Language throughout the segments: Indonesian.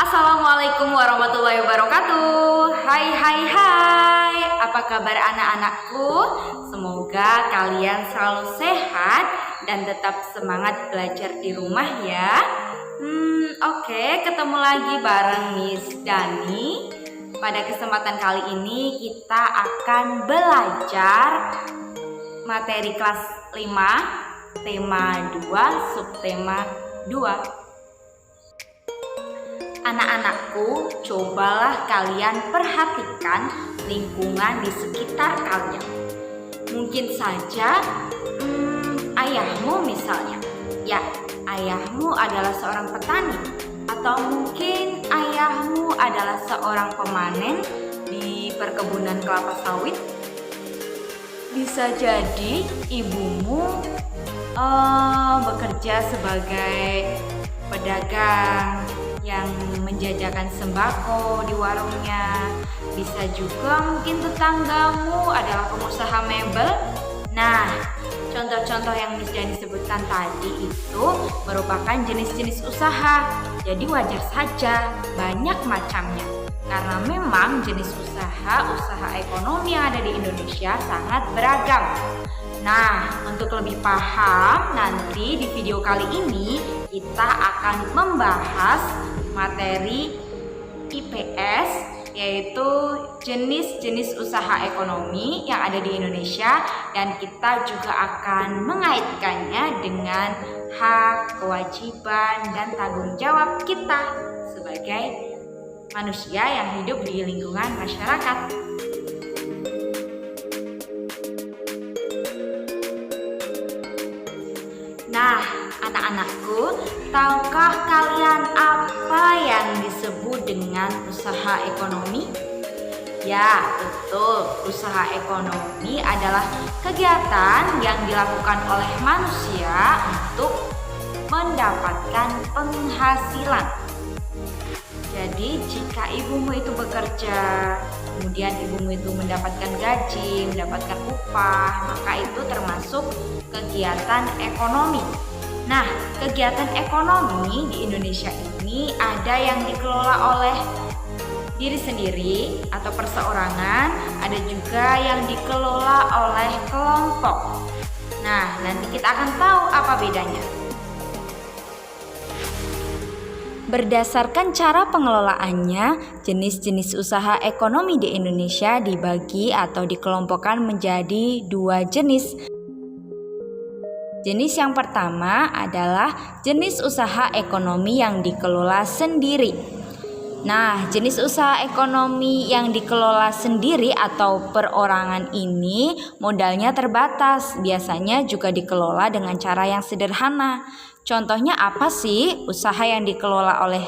Assalamualaikum warahmatullahi wabarakatuh. Hai, apa kabar anak-anakku? Semoga kalian selalu sehat dan tetap semangat belajar di rumah ya. Oke, ketemu lagi bareng Miss Dani. Pada kesempatan kali ini kita akan belajar materi kelas 5, tema 2, subtema 2. Anak-anakku, cobalah kalian perhatikan lingkungan di sekitar kalian. Mungkin saja ayahmu misalnya. Ya, ayahmu adalah seorang petani. Atau mungkin ayahmu adalah seorang pemanen di perkebunan kelapa sawit. Bisa jadi ibumu bekerja sebagai pedagang yang menjajakan sembako di warungnya. Bisa juga mungkin tetanggamu adalah pengusaha mebel. Nah, contoh-contoh yang Miss Dani sebutkan tadi itu merupakan jenis-jenis usaha. Jadi wajar saja banyak macamnya. Karena memang jenis usaha ekonomi yang ada di Indonesia sangat beragam. Nah, untuk lebih paham nanti di video kali ini kita akan membahas materi IPS, yaitu jenis-jenis usaha ekonomi yang ada di Indonesia, dan kita juga akan mengaitkannya dengan hak, kewajiban, dan tanggung jawab kita sebagai manusia yang hidup di lingkungan masyarakat. Nah, anak-anakku, tahukah kalian apa yang disebut dengan usaha ekonomi? Ya, betul. Usaha ekonomi adalah kegiatan yang dilakukan oleh manusia untuk mendapatkan penghasilan. Jadi, jika ibumu itu bekerja, kemudian ibumu itu mendapatkan gaji, mendapatkan upah, maka itu termasuk kegiatan ekonomi. Nah, kegiatan ekonomi di Indonesia ini ada yang dikelola oleh diri sendiri atau perseorangan, ada juga yang dikelola oleh kelompok. Nah, nanti kita akan tahu apa bedanya. Berdasarkan cara pengelolaannya, jenis-jenis usaha ekonomi di Indonesia dibagi atau dikelompokkan menjadi 2 jenis. Jenis yang pertama adalah jenis usaha ekonomi yang dikelola sendiri. Nah, jenis usaha ekonomi yang dikelola sendiri atau perorangan ini modalnya terbatas, biasanya juga dikelola dengan cara yang sederhana. Contohnya apa sih usaha yang dikelola oleh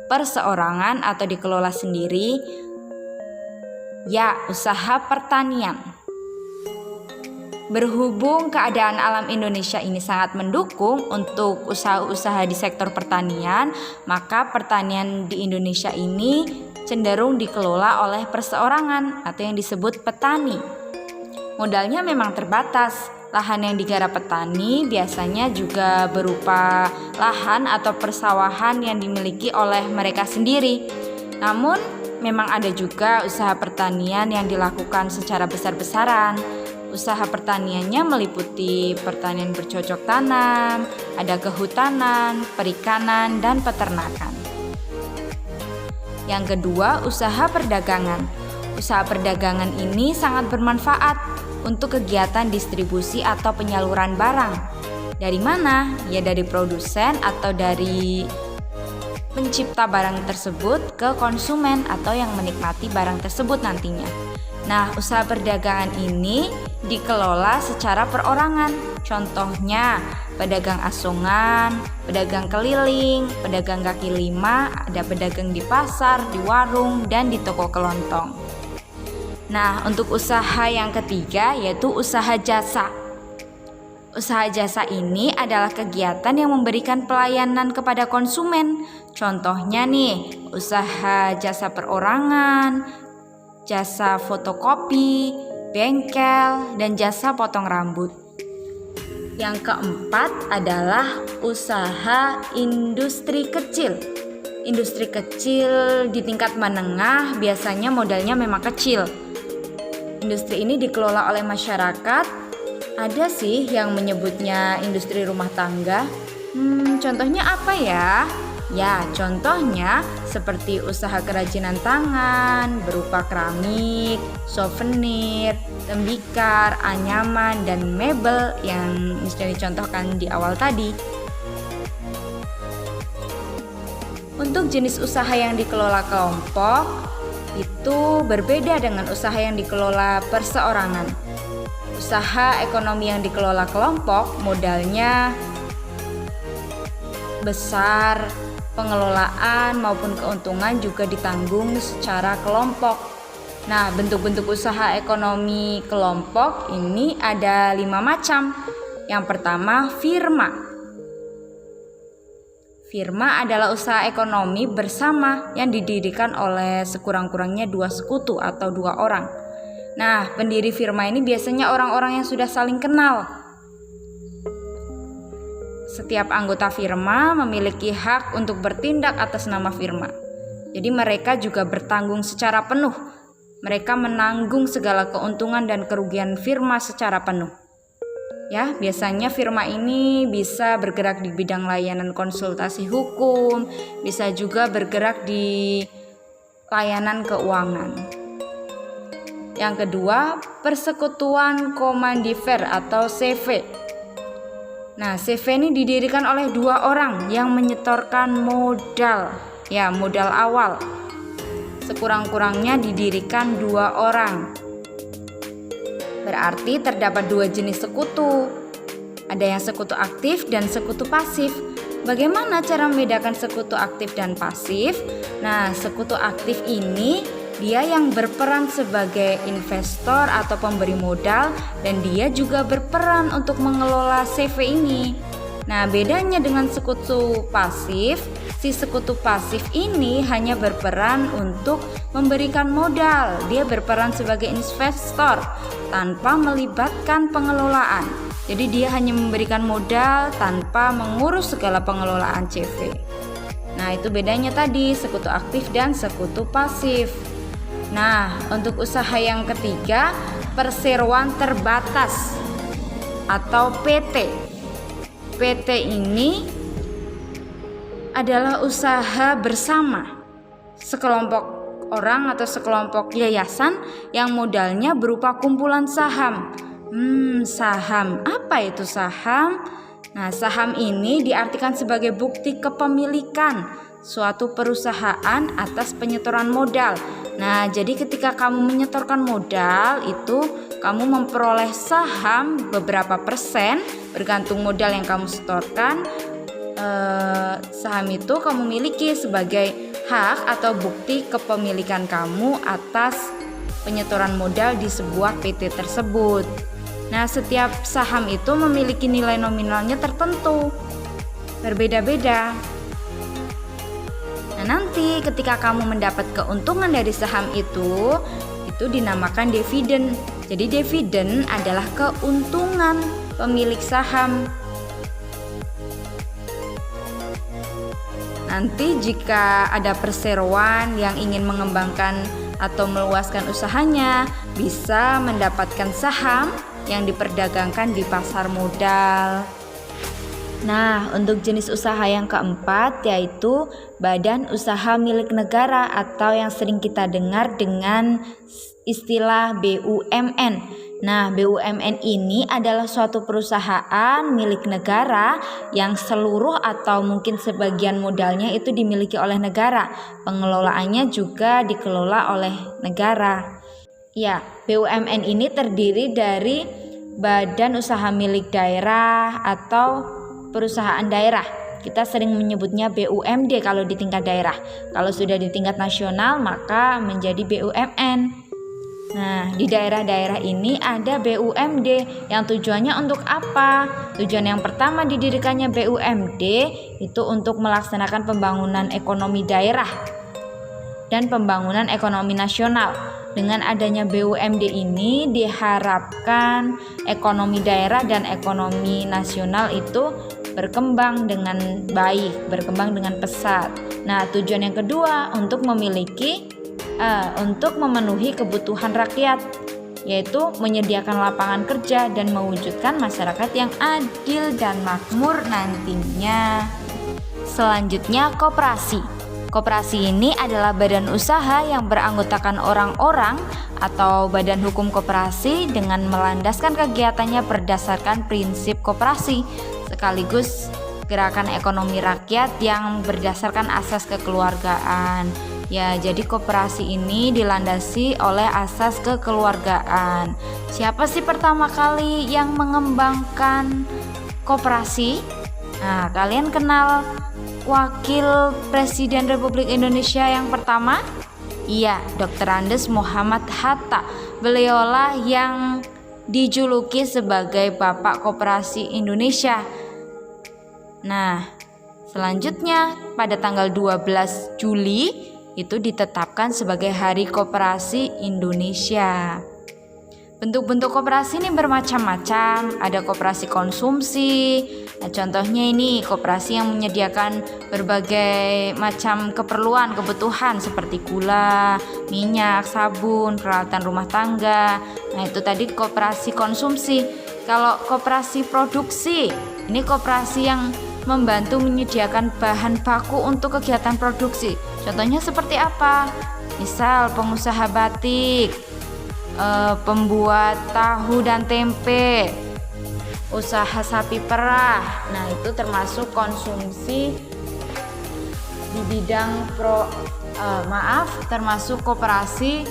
perseorangan atau dikelola sendiri? Ya, usaha pertanian. Berhubung keadaan alam Indonesia ini sangat mendukung untuk usaha-usaha di sektor pertanian, maka pertanian di Indonesia ini cenderung dikelola oleh perseorangan atau yang disebut petani. Modalnya memang terbatas. Lahan yang digarap petani biasanya juga berupa lahan atau persawahan yang dimiliki oleh mereka sendiri. Namun, memang ada juga usaha pertanian yang dilakukan secara besar-besaran. Usaha pertaniannya meliputi pertanian bercocok tanam, ada kehutanan, perikanan, dan peternakan. Yang kedua, usaha perdagangan. Usaha perdagangan ini sangat bermanfaat untuk kegiatan distribusi atau penyaluran barang. Dari mana? Ya, dari produsen atau dari pencipta barang tersebut ke konsumen atau yang menikmati barang tersebut nantinya. Nah, usaha perdagangan ini dikelola secara perorangan. Contohnya, pedagang asongan, pedagang keliling, pedagang kaki lima, ada pedagang di pasar, di warung, dan di toko kelontong. Nah, untuk usaha yang ketiga yaitu usaha jasa. Usaha jasa ini adalah kegiatan yang memberikan pelayanan kepada konsumen. Contohnya nih, usaha jasa perorangan, jasa fotokopi, bengkel, dan jasa potong rambut. Yang keempat adalah usaha industri kecil. industri kecil di tingkat menengah biasanya modalnya memang kecil. Industri ini dikelola oleh masyarakat. Ada sih yang menyebutnya industri rumah tangga. Contohnya apa ya? Ya, contohnya seperti usaha kerajinan tangan berupa keramik, souvenir, tembikar, anyaman, dan mebel yang sudah dicontohkan di awal tadi. Untuk jenis usaha yang dikelola kelompok itu berbeda dengan usaha yang dikelola perseorangan. Usaha ekonomi yang dikelola kelompok modalnya besar, pengelolaan maupun keuntungan juga ditanggung secara kelompok. Nah, bentuk-bentuk usaha ekonomi kelompok ini ada 5 macam. Yang pertama, firma. Firma adalah usaha ekonomi bersama yang didirikan oleh sekurang-kurangnya 2 sekutu atau 2 orang. Nah, pendiri firma ini biasanya orang-orang yang sudah saling kenal. Setiap anggota firma memiliki hak untuk bertindak atas nama firma. Jadi mereka juga bertanggung secara penuh. Mereka menanggung segala keuntungan dan kerugian firma secara penuh. Ya, biasanya firma ini bisa bergerak di bidang layanan konsultasi hukum, bisa juga bergerak di layanan keuangan. Yang kedua, persekutuan komandifer atau CV. Nah, CV ini didirikan oleh 2 orang yang menyetorkan modal, ya modal awal. Sekurang-kurangnya didirikan 2 orang. Berarti terdapat 2 jenis sekutu. Ada yang sekutu aktif dan sekutu pasif. Bagaimana cara membedakan sekutu aktif dan pasif? Nah, sekutu aktif ini dia yang berperan sebagai investor atau pemberi modal dan dia juga berperan untuk mengelola CV ini. Nah, bedanya dengan sekutu pasif, si sekutu pasif ini hanya berperan untuk memberikan modal. Dia berperan sebagai investor tanpa melibatkan pengelolaan. Jadi dia hanya memberikan modal tanpa mengurus segala pengelolaan CV. Nah, itu bedanya tadi sekutu aktif dan sekutu pasif. Nah, untuk usaha yang ketiga, perseroan terbatas atau PT. PT ini adalah usaha bersama sekelompok orang atau sekelompok yayasan yang modalnya berupa kumpulan saham. Saham. Apa itu saham? Nah, saham ini diartikan sebagai bukti kepemilikan suatu perusahaan atas penyetoran modal. Nah, jadi ketika kamu menyetorkan modal itu kamu memperoleh saham beberapa persen bergantung modal yang kamu setorkan. Saham itu kamu miliki sebagai hak atau bukti kepemilikan kamu atas penyetoran modal di sebuah PT tersebut. Nah, setiap saham itu memiliki nilai nominalnya tertentu, berbeda-beda. Nah, nanti ketika kamu mendapat keuntungan dari saham itu dinamakan dividen. Jadi dividen adalah keuntungan pemilik saham. Nanti jika ada perseroan yang ingin mengembangkan atau meluaskan usahanya, bisa mendapatkan saham yang diperdagangkan di pasar modal. Nah, untuk jenis usaha yang keempat yaitu badan usaha milik negara atau yang sering kita dengar dengan istilah BUMN. Nah, BUMN ini adalah suatu perusahaan milik negara yang seluruh atau mungkin sebagian modalnya itu dimiliki oleh negara. Pengelolaannya juga dikelola oleh negara. Ya, BUMN ini terdiri dari badan usaha milik daerah atau perusahaan daerah. Kita sering menyebutnya BUMD kalau di tingkat daerah. Kalau sudah di tingkat nasional maka menjadi BUMN. Nah, di daerah-daerah ini ada BUMD yang tujuannya untuk apa? Tujuan yang pertama didirikannya BUMD itu untuk melaksanakan pembangunan ekonomi daerah dan pembangunan ekonomi nasional. Dengan adanya BUMD ini diharapkan ekonomi daerah dan ekonomi nasional itu berkembang dengan baik, berkembang dengan pesat. Nah, tujuan yang kedua untuk memenuhi kebutuhan rakyat, yaitu menyediakan lapangan kerja dan mewujudkan masyarakat yang adil dan makmur nantinya. Selanjutnya, koperasi. Koperasi ini adalah badan usaha yang beranggotakan orang-orang atau badan hukum koperasi dengan melandaskan kegiatannya berdasarkan prinsip koperasi, sekaligus gerakan ekonomi rakyat yang berdasarkan asas kekeluargaan. Ya, jadi koperasi ini dilandasi oleh asas kekeluargaan. Siapa sih pertama kali yang mengembangkan koperasi? Nah, kalian kenal Wakil Presiden Republik Indonesia yang pertama? Iya, Dr. Andes Muhammad Hatta. Beliaulah yang dijuluki sebagai Bapak Koperasi Indonesia. Nah, selanjutnya pada tanggal 12 Juli itu ditetapkan sebagai Hari Koperasi Indonesia. Bentuk-bentuk koperasi ini bermacam-macam. Ada koperasi konsumsi. Nah, contohnya ini koperasi yang menyediakan berbagai macam kebutuhan seperti gula, minyak, sabun, peralatan rumah tangga. Nah, itu tadi koperasi konsumsi. Kalau koperasi produksi, ini koperasi yang membantu menyediakan bahan baku untuk kegiatan produksi. Contohnya seperti apa? Misal pengusaha batik, pembuat tahu dan tempe, usaha sapi perah. Nah, itu termasuk konsumsi di bidang termasuk koperasi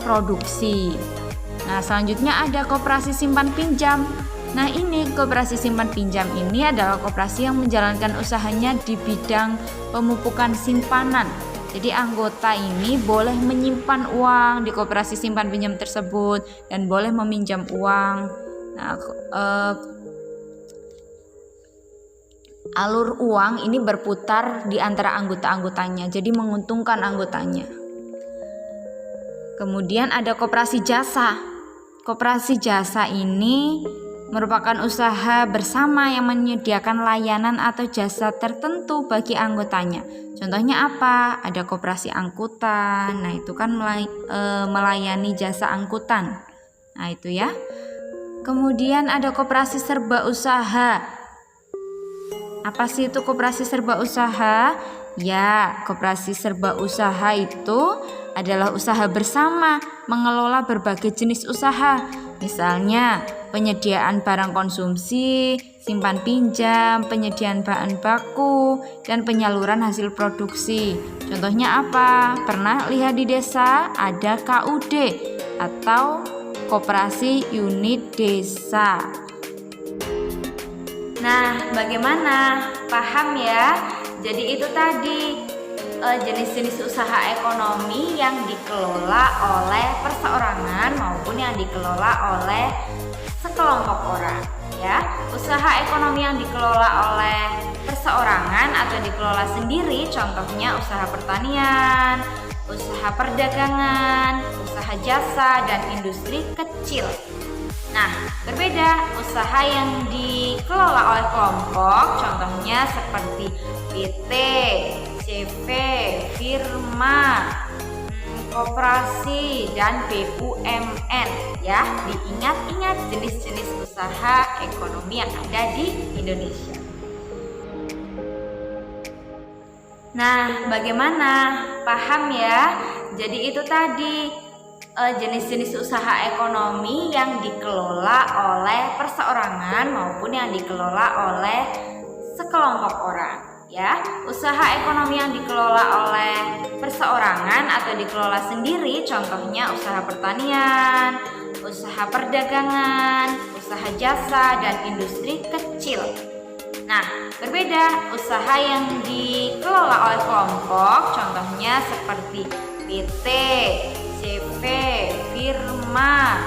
produksi. Nah, selanjutnya ada koperasi simpan pinjam. Nah, ini koperasi simpan pinjam ini adalah koperasi yang menjalankan usahanya di bidang pemupukan simpanan. Jadi anggota ini boleh menyimpan uang di koperasi simpan pinjam tersebut dan boleh meminjam uang. Nah, alur uang ini berputar di antara anggota-anggotanya, jadi menguntungkan anggotanya. Kemudian ada koperasi jasa. Koperasi jasa ini merupakan usaha bersama yang menyediakan layanan atau jasa tertentu bagi anggotanya. Contohnya apa? Ada koperasi angkutan. Nah, itu kan melayani jasa angkutan. Nah, itu ya. Kemudian ada koperasi serba usaha. Apa sih itu koperasi serba usaha? Ya, koperasi serba usaha itu adalah usaha bersama mengelola berbagai jenis usaha. Misalnya, penyediaan barang konsumsi, simpan pinjam, penyediaan bahan baku, dan penyaluran hasil produksi. Contohnya apa? Pernah lihat di desa ada KUD atau Koperasi Unit Desa. Nah, bagaimana? Paham ya? Jadi itu tadi jenis-jenis usaha ekonomi yang dikelola oleh perseorangan maupun yang dikelola oleh sekelompok orang, ya. Usaha ekonomi yang dikelola oleh perseorangan atau dikelola sendiri, contohnya usaha pertanian, usaha perdagangan, usaha jasa, dan industri kecil. Nah, berbeda usaha yang dikelola oleh kelompok, contohnya seperti PT, CV, firma, koperasi, dan BUMN, ya. Diingat-ingat jenis-jenis usaha ekonomi yang ada di Indonesia. Nah, bagaimana? Paham ya? Jadi itu tadi jenis-jenis usaha ekonomi yang dikelola oleh perseorangan maupun yang dikelola oleh sekelompok orang, ya. Usaha ekonomi yang dikelola oleh perseorangan atau dikelola sendiri, contohnya usaha pertanian, usaha perdagangan, usaha jasa, dan industri kecil. Nah, berbeda usaha yang dikelola oleh kelompok, contohnya seperti PT, CV, firma,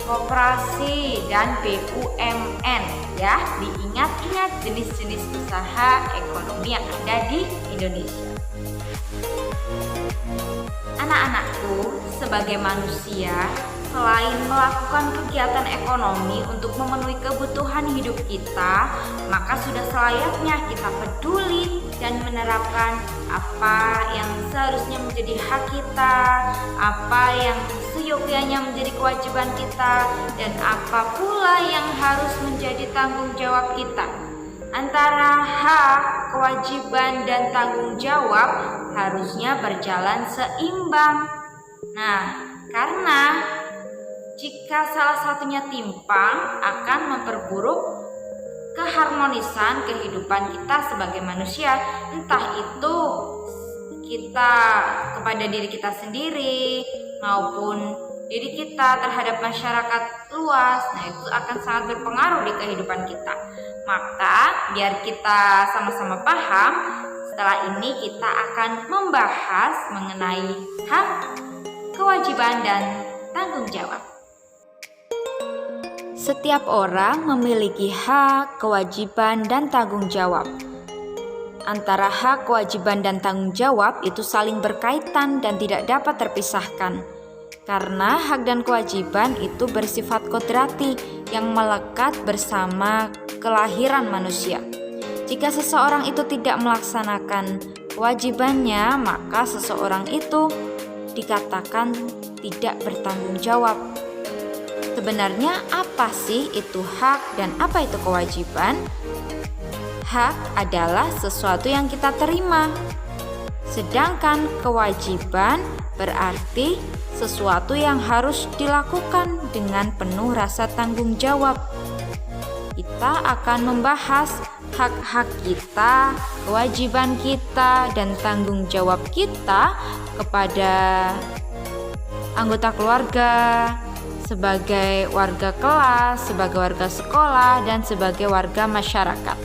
koperasi, dan BUMN, ya. Diingat-ingat jenis-jenis usaha ekonomi yang ada di Indonesia. Anak-anakku, sebagai manusia selain melakukan kegiatan ekonomi untuk memenuhi kebutuhan hidup kita, maka sudah selayaknya kita peduli dan menerapkan apa yang seharusnya menjadi hak kita, apa yang seyogyanya menjadi kewajiban kita, dan apa pula yang harus menjadi tanggung jawab kita. Antara hak, kewajiban, dan tanggung jawab harusnya berjalan seimbang. Nah, karena jika salah satunya timpang akan memperburuk keharmonisan kehidupan kita sebagai manusia, entah itu kita kepada diri kita sendiri maupun diri kita terhadap masyarakat luas. Nah, itu akan sangat berpengaruh di kehidupan kita. Maka biar kita sama-sama paham, setelah ini kita akan membahas mengenai hak, kewajiban, dan tanggung jawab. Setiap orang memiliki hak, kewajiban, dan tanggung jawab. Antara hak, kewajiban, dan tanggung jawab itu saling berkaitan dan tidak dapat terpisahkan. Karena hak dan kewajiban itu bersifat kodrati yang melekat bersama kelahiran manusia. Jika seseorang itu tidak melaksanakan kewajibannya, maka seseorang itu dikatakan tidak bertanggung jawab. Sebenarnya apa sih itu hak dan apa itu kewajiban? Hak adalah sesuatu yang kita terima. Sedangkan kewajiban berarti sesuatu yang harus dilakukan dengan penuh rasa tanggung jawab. Kita akan membahas hak-hak kita, kewajiban kita, dan tanggung jawab kita kepada anggota keluarga, sebagai warga kelas, sebagai warga sekolah, dan sebagai warga masyarakat.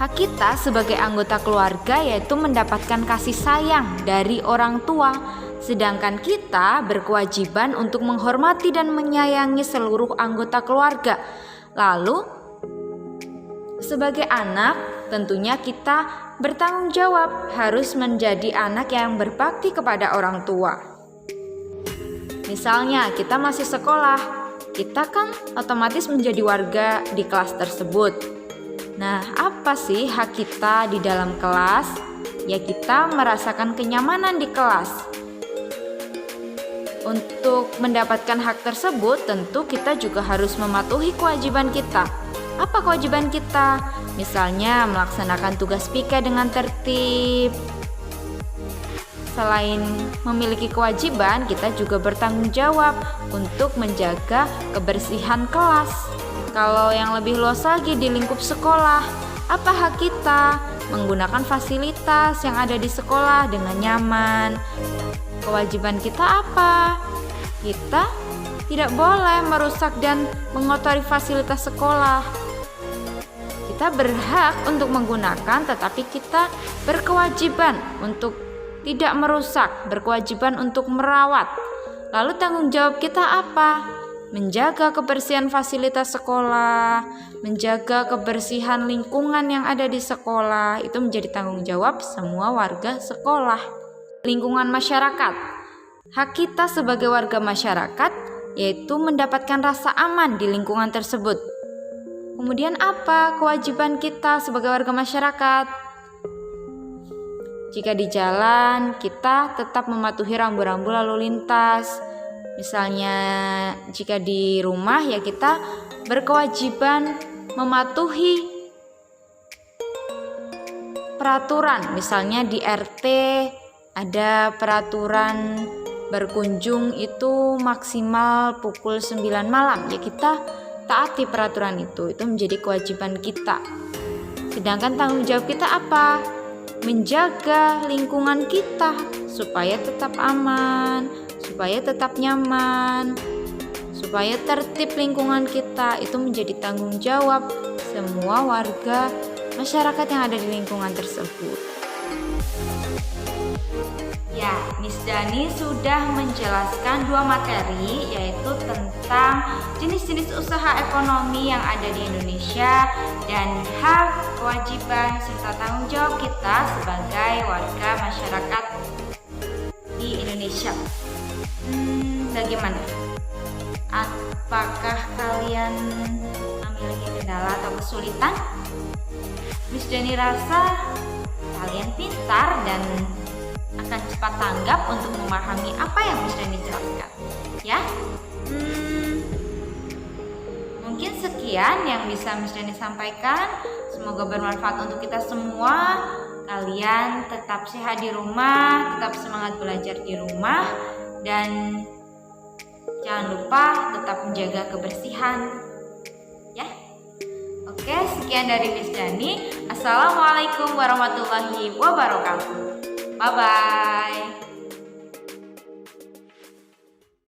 Hak kita sebagai anggota keluarga yaitu mendapatkan kasih sayang dari orang tua, sedangkan kita berkewajiban untuk menghormati dan menyayangi seluruh anggota keluarga. Lalu, sebagai anak, tentunya kita bertanggung jawab harus menjadi anak yang berbakti kepada orang tua. Misalnya kita masih sekolah, kita kan otomatis menjadi warga di kelas tersebut. Nah, apa sih hak kita di dalam kelas? Ya, kita merasakan kenyamanan di kelas. Untuk mendapatkan hak tersebut, tentu kita juga harus mematuhi kewajiban kita. Apa kewajiban kita? Misalnya melaksanakan tugas PIK dengan tertib. Selain memiliki kewajiban, kita juga bertanggung jawab untuk menjaga kebersihan kelas. Kalau yang lebih luas lagi di lingkup sekolah, apa hak kita? Menggunakan fasilitas yang ada di sekolah dengan nyaman. Kewajiban kita apa? Kita tidak boleh merusak dan mengotori fasilitas sekolah. Kita berhak untuk menggunakan, tetapi kita berkewajiban untuk tidak merusak, berkewajiban untuk merawat. Lalu tanggung jawab kita apa? Menjaga kebersihan fasilitas sekolah, menjaga kebersihan lingkungan yang ada di sekolah. Itu menjadi tanggung jawab semua warga sekolah. Lingkungan masyarakat. Hak kita sebagai warga masyarakat yaitu mendapatkan rasa aman di lingkungan tersebut. Kemudian apa kewajiban kita sebagai warga masyarakat? Jika di jalan, kita tetap mematuhi rambu-rambu lalu lintas. Misalnya, jika di rumah, ya kita berkewajiban mematuhi peraturan. Misalnya di RT ada peraturan berkunjung itu maksimal pukul 9 malam. Ya kita taati peraturan itu menjadi kewajiban kita. Sedangkan tanggung jawab kita apa? Menjaga lingkungan kita supaya tetap aman, supaya tetap nyaman, supaya tertib lingkungan kita. Itu menjadi tanggung jawab semua warga masyarakat yang ada di lingkungan tersebut. Ya, Miss Dani sudah menjelaskan dua materi, yaitu tentang jenis-jenis usaha ekonomi yang ada di Indonesia dan hak, kewajiban, serta tanggung jawab kita sebagai warga masyarakat di Indonesia. Bagaimana? Apakah kalian memiliki kendala atau kesulitan? Miss Dani rasa kalian pintar dan akan cepat tanggap untuk memahami apa yang Miss Dani jelaskan. Ya, mungkin sekian yang bisa Miss Dani sampaikan. Semoga bermanfaat untuk kita semua. Kalian tetap sehat di rumah, tetap semangat belajar di rumah, dan jangan lupa tetap menjaga kebersihan. Ya, oke, sekian dari Miss Dani. Assalamualaikum warahmatullahi wabarakatuh. Bye-bye.